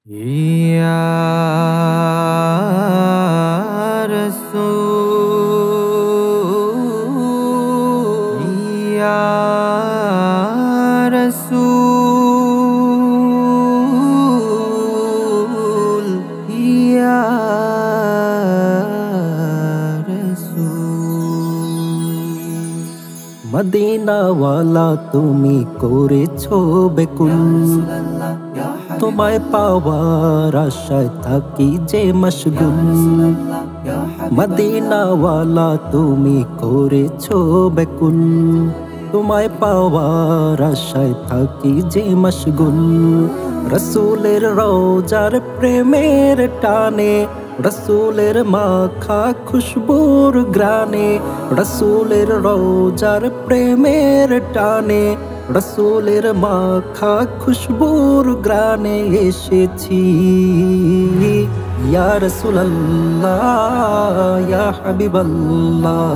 ইয়া রাসূল ইয়া রাসূল ইয়া রাসূল মদিনা ওয়ালা তুমি করেছো বেকুল তোমায় পাওয়ার আশায় থাকি যে মশগুল মদিনা ওয়ালা তুমি করেছো বেকুল তোমায় পাওয়ার আশায় থাকি যে মশগুল রসূলের রওজার প্রেমের টানে রসূলের মাখা খুশবুর গ্রানে রসূলের রওজার প্রেমের টানে রসূলের মাখা খুশবুর গ্রানে এসেছি ইয়া রাসূলুল্লাহ ইয়া হাবিবাল্লাহ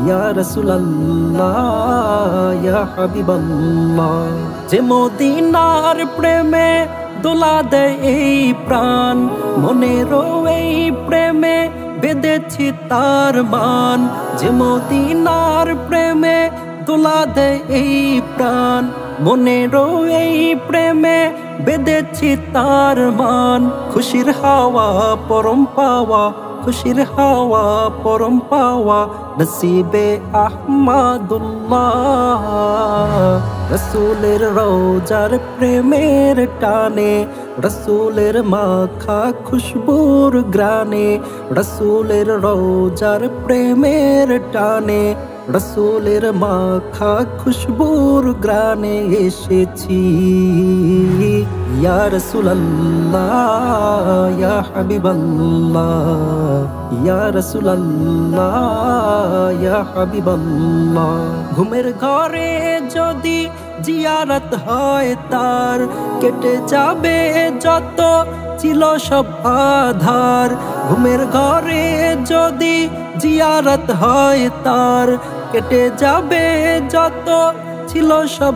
ইয়া রাসূলুল্লাহ ইয়া হাবিবাল্লাহ যে মদিনার প্রেমে দোলা দেয় এই প্রাণ মনেরও এই প্রেমে বেঁধেছি তার মান যে মদিনার প্রেমে দোলা দেয় এই প্রাণ মনেরও এই প্রেমে বেঁধেছি তার মান খুশির হাওয়া পরম পাওয়া খুশির হাওয়া পরম পাওয়া নসিবে আহমদুল্লাহ রসূলের রওজার প্রেমের টানে রসূলের মাখা খুশবুর গ্রানে রসূলের রওজার প্রেমের টানে রসূলের মাখা খুশবুর গ্রানে এসেছি ইয়া রাসূলুল্লাহ ইয়া হাবিবাল্লাহ ইয়া রাসূলুল্লাহ ইয়া হাবিবাল্লাহ ঘুমের ঘরে যদি জিয়ারত হয় তার কেটে যাবে যত ছিল সব আধার ঘুমের ঘরে যদি জিয়ারত হয় তার কেটে যাবে যত ছিল সব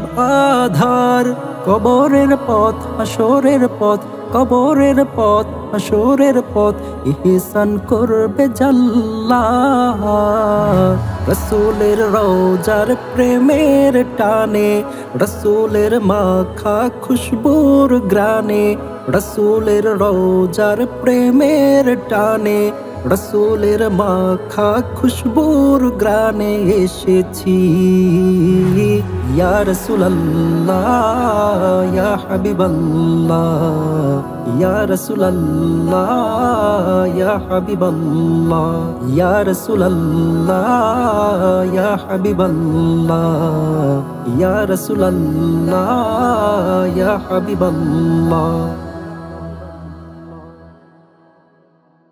আধার কবরের পথ হাসরের পথ কবরের পথ হাসরের পথ ইহসান করবে জাল্লাহ রসূলের রওজার প্রেমের টানে রসূলের মাখা খুশবুর গ্রানে রসূলের রওজার প্রেমের টানে রসূলের মাখা খুশবুর গ্রানে এসেছি ইয়া রাসূলুল্লাহ ইয়া হাবিবাল্লাহ ইয়া রাসূলুল্লাহ ইয়া হাবিবাল্লাহ ইয়া রাসূলুল্লাহ ইয়া হাবিবাল্লাহ ইয়া রাসূলুল্লাহ ইয়া হাবিবাল্লাহ